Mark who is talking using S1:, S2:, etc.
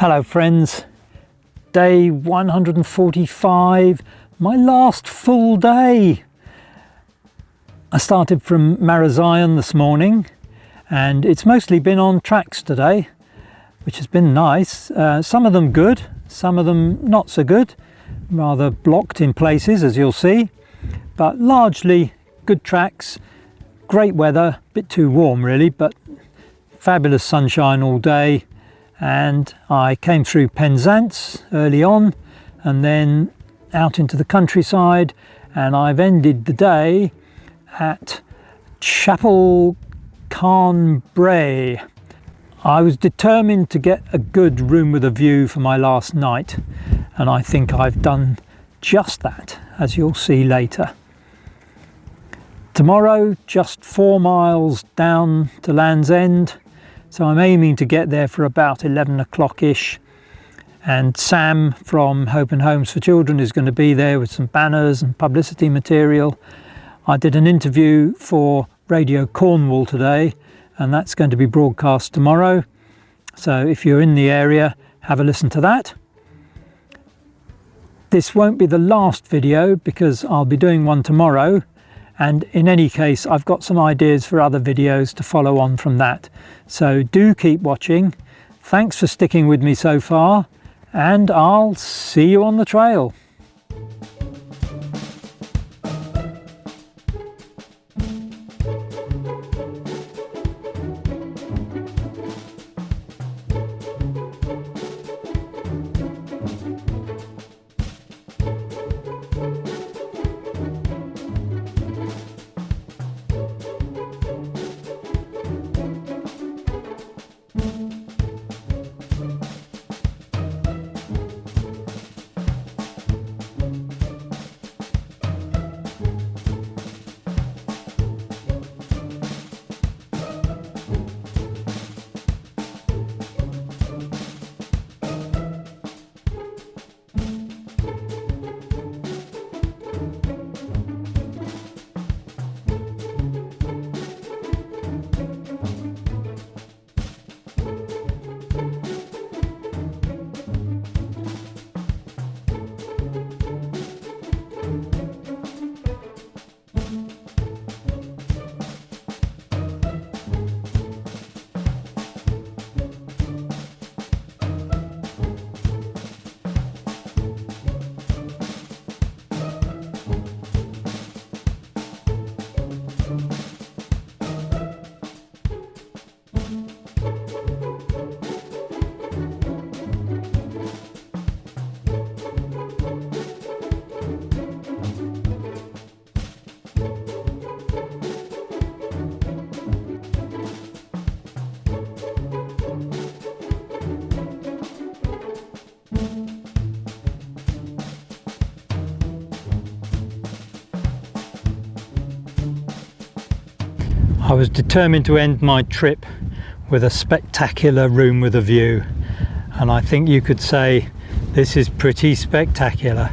S1: Hello friends, day 145, my last full day. I started from Marazion this morning and it's mostly been on tracks today, which has been nice. Some of them good, some of them not so good, rather blocked in places as you'll see, but largely good tracks, great weather, a bit too warm really, but fabulous sunshine all day. And I came through Penzance early on and then out into the countryside, and I've ended the day at Chapel Carn Brea. I was determined to get a good room with a view for my last night, and I think I've done just that, as you'll see later. Tomorrow, just 4 miles down to Land's End. So I'm aiming to get there for about 11 o'clock-ish, and Sam from Hope and Homes for Children is going to be there with some banners and publicity material. I did an interview for Radio Cornwall today, and that's going to be broadcast tomorrow. So if you're in the area, have a listen to that. This won't be the last video because I'll be doing one tomorrow. And in any case, I've got some ideas for other videos to follow on from that. So do keep watching. Thanks for sticking with me so far, and I'll see you on the trail. I was determined to end my trip with a spectacular room with a view, and I think you could say this is pretty spectacular.